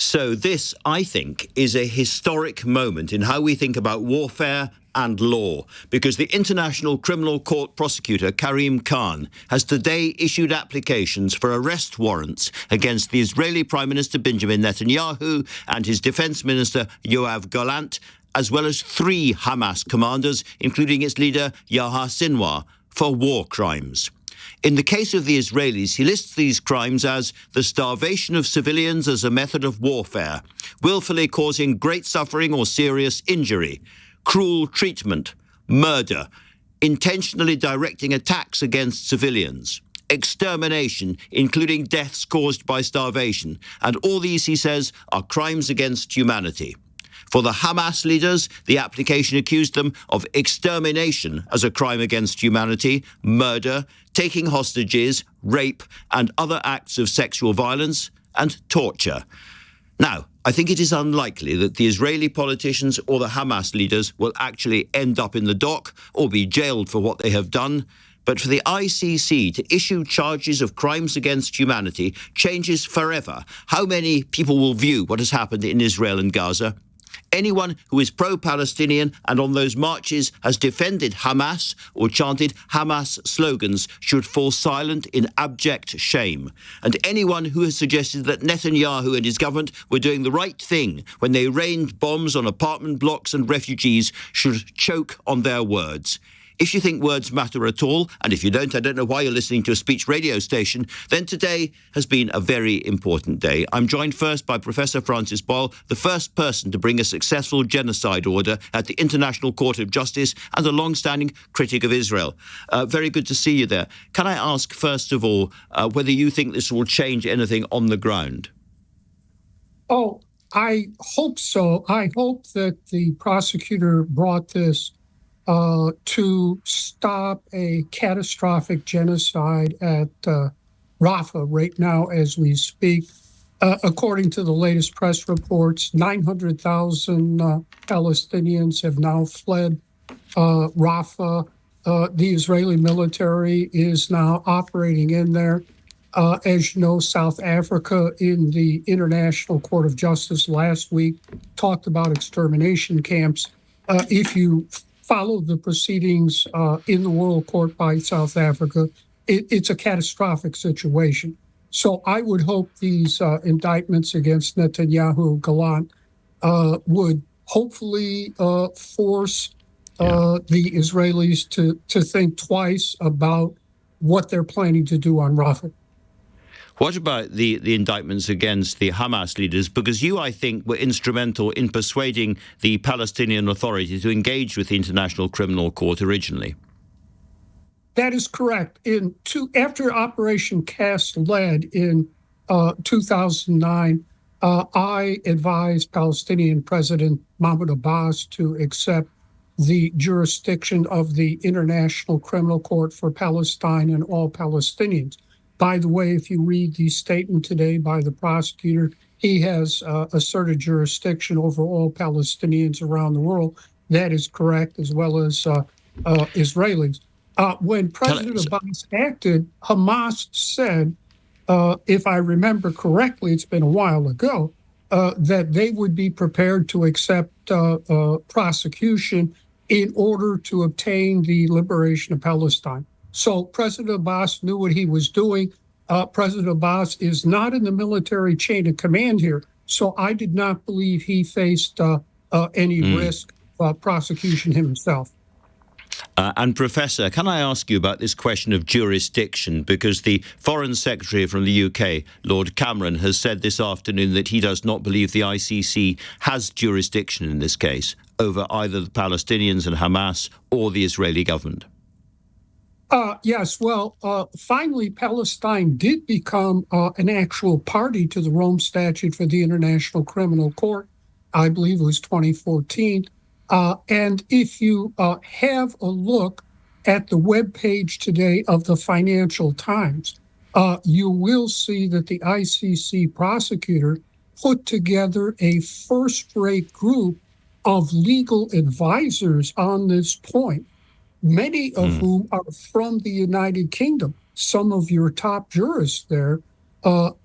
So this, I think, is a historic moment in how we think about warfare and law, because the International Criminal Court prosecutor, Karim Khan, has today issued applications for arrest warrants against the Israeli Prime Minister Benjamin Netanyahu and his Defense Minister, Yoav Gallant, as well as 3 Hamas commanders, including its leader, Yahya Sinwar, for war crimes. In the case of the Israelis, he lists these crimes as the starvation of civilians as a method of warfare, willfully causing great suffering or serious injury, cruel treatment, murder, intentionally directing attacks against civilians, extermination, including deaths caused by starvation, and all these, he says, are crimes against humanity. For the Hamas leaders, the application accused them of extermination as a crime against humanity, murder, taking hostages, rape, and other acts of sexual violence, and torture. Now, I think it is unlikely that the Israeli politicians or the Hamas leaders will actually end up in the dock or be jailed for what they have done. But for the ICC to issue charges of crimes against humanity changes forever how many people will view what has happened in Israel and Gaza. Anyone who is pro-Palestinian and on those marches has defended Hamas or chanted Hamas slogans should fall silent in abject shame. And anyone who has suggested that Netanyahu and his government were doing the right thing when they rained bombs on apartment blocks and refugees should choke on their words. If you think words matter at all, and if you don't, I don't know why you're listening to a speech radio station, then today has been a very important day. I'm joined first by Professor Francis Boyle, the first person to bring a successful genocide order at the International Court of Justice and a long-standing critic of Israel. Very good to see you there. Can I ask, first of all, whether you think this will change anything on the ground? Oh, I hope so. I hope that the prosecutor brought this to stop a catastrophic genocide at Rafah right now as we speak. According to the latest press reports, 900,000 Palestinians have now fled Rafah. The Israeli military is now operating in there. As you know, South Africa in the International Court of Justice last week talked about extermination camps. If you follow the proceedings in the World Court by South Africa, it's a catastrophic situation. So I would hope these indictments against Netanyahu and Gallant would hopefully force the Israelis to think twice about what they're planning to do on Rafah. What about the indictments against the Hamas leaders? Because you, I think, were instrumental in persuading the Palestinian Authority to engage with the International Criminal Court originally. That is correct. After Operation Cast Lead in 2009, I advised Palestinian President Mahmoud Abbas to accept the jurisdiction of the International Criminal Court for Palestine and all Palestinians. By the way, if you read the statement today by the prosecutor, he has asserted jurisdiction over all Palestinians around the world. That is correct, as well as Israelis. When President Abbas acted, Hamas said, if I remember correctly, it's been a while ago, that they would be prepared to accept prosecution in order to obtain the liberation of Palestine. So President Abbas knew what he was doing. President Abbas is not in the military chain of command here. So I did not believe he faced any risk of prosecution himself. And Professor, can I ask you about this question of jurisdiction? Because the Foreign Secretary from the UK, Lord Cameron, has said this afternoon that he does not believe the ICC has jurisdiction in this case over either the Palestinians and Hamas or the Israeli government. Yes, well, finally, Palestine did become an actual party to the Rome Statute for the International Criminal Court. I believe it was 2014. And if you have a look at the webpage today of the Financial Times, you will see that the ICC prosecutor put together a first-rate group of legal advisors on this point, many of whom are from the United Kingdom, some of your top jurists there,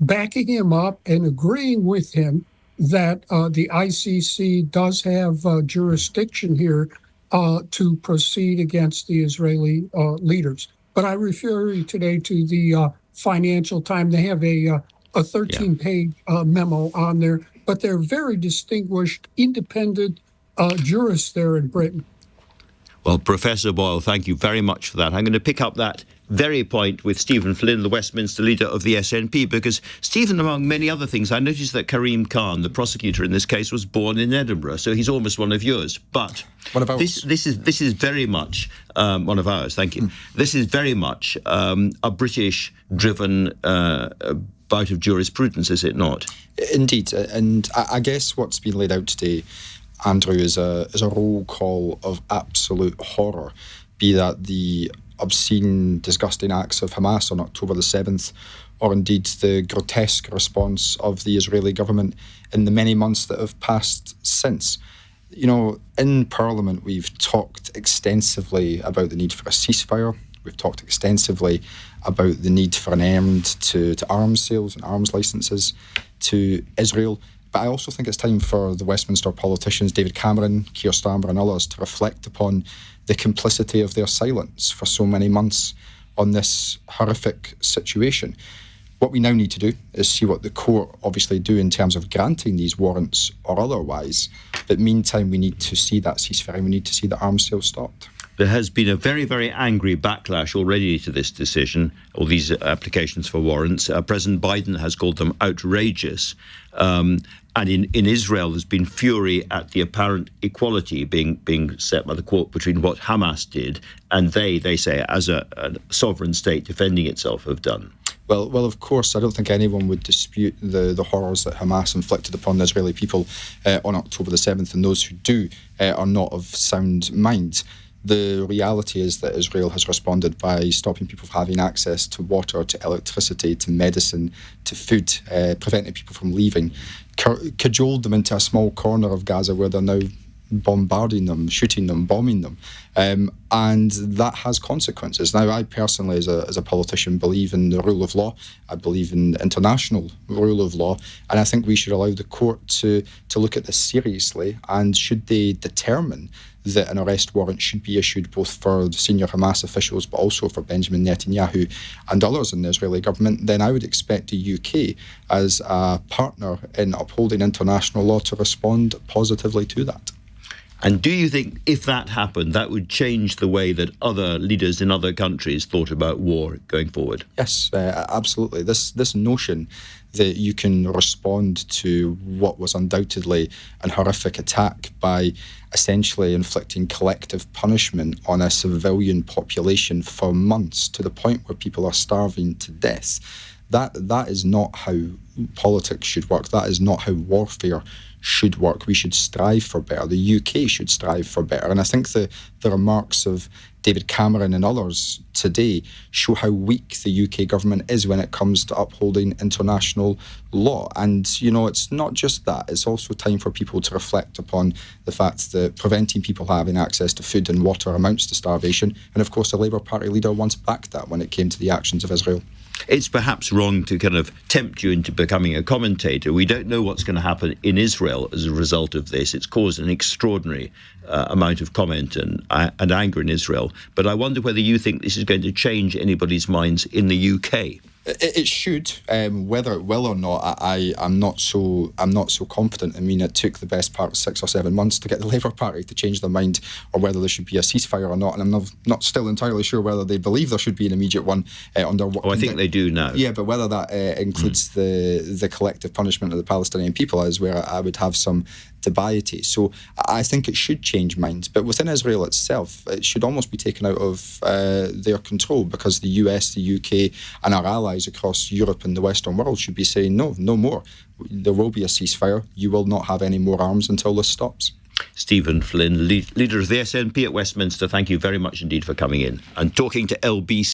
backing him up and agreeing with him that the ICC does have jurisdiction here to proceed against the Israeli leaders. But I refer you today to the Financial Times. They have a 13-page memo on there, but they're very distinguished, independent jurists there in Britain. Well, Professor Boyle, thank you very much for that. I'm going to pick up that very point with Stephen Flynn, the Westminster Leader of the SNP, because Stephen, among many other things, I noticed that Karim Khan, the prosecutor in this case, was born in Edinburgh, so he's almost one of yours. But one of ours. This is very much one of ours. Thank you. This is very much a British-driven bout of jurisprudence, is it not? Indeed, and I guess what's been laid out today, Andrew, is a roll call of absolute horror, be that the obscene, disgusting acts of Hamas on October the 7th, or indeed the grotesque response of the Israeli government in the many months that have passed since. You know, in Parliament, we've talked extensively about the need for a ceasefire. We've talked extensively about the need for an end to arms sales and arms licences to Israel. But I also think it's time for the Westminster politicians, David Cameron, Keir Starmer and others, to reflect upon the complicity of their silence for so many months on this horrific situation. What we now need to do is see what the court obviously do in terms of granting these warrants or otherwise. But meantime, we need to see that ceasefire. We need to see the arms sales stopped. There has been a very, very angry backlash already to this decision, or these applications for warrants. President Biden has called them outrageous. And in Israel, there's been fury at the apparent equality being set by the court between what Hamas did and they say, as a sovereign state defending itself, have done. Well, of course, I don't think anyone would dispute the horrors that Hamas inflicted upon the Israeli people on October the 7th, and those who do are not of sound mind. The reality is that Israel has responded by stopping people from having access to water, to electricity, to medicine, to food, preventing people from leaving, cajoled them into a small corner of Gaza where they're now bombarding them, shooting them, bombing them. And that has consequences. Now, I personally, as a politician, believe in the rule of law. I believe in international rule of law. And I think we should allow the court to look at this seriously. And should they determine that an arrest warrant should be issued both for the senior Hamas officials but also for Benjamin Netanyahu and others in the Israeli government, then I would expect the UK as a partner in upholding international law to respond positively to that. And do you think if that happened, that would change the way that other leaders in other countries thought about war going forward? Yes, absolutely. This notion that you can respond to what was undoubtedly an horrific attack by essentially inflicting collective punishment on a civilian population for months to the point where people are starving to death, that is not how politics should work. That is not how warfare should work. We should strive for better. The UK should strive for better. And I think the remarks of David Cameron and others today show how weak the UK government is when it comes to upholding international law. And, you know, it's not just that. It's also time for people to reflect upon the fact that preventing people having access to food and water amounts to starvation. And, of course, the Labour Party leader once backed that when it came to the actions of Israel. It's perhaps wrong to kind of tempt you into becoming a commentator. We don't know what's going to happen in Israel as a result of this. It's caused an extraordinary amount of comment and anger in Israel. But I wonder whether you think this is going to change anybody's minds in the UK. It should. Whether it will or not, I'm not so confident. I mean, it took the best part of 6 or 7 months to get the Labour Party to change their mind or whether there should be a ceasefire or not. And I'm not still entirely sure whether they believe there should be an immediate one under what. Oh, I think they do now. Yeah, but whether that includes the collective punishment of the Palestinian people is where I would have some dubiety. So I think it should change minds. But within Israel itself, it should almost be taken out of their control, because the US, the UK and our allies across Europe and the Western world should be saying no more. There will be a ceasefire. You will not have any more arms until this stops. Stephen Flynn, leader of the SNP at Westminster, thank you very much indeed for coming in and talking to LBC.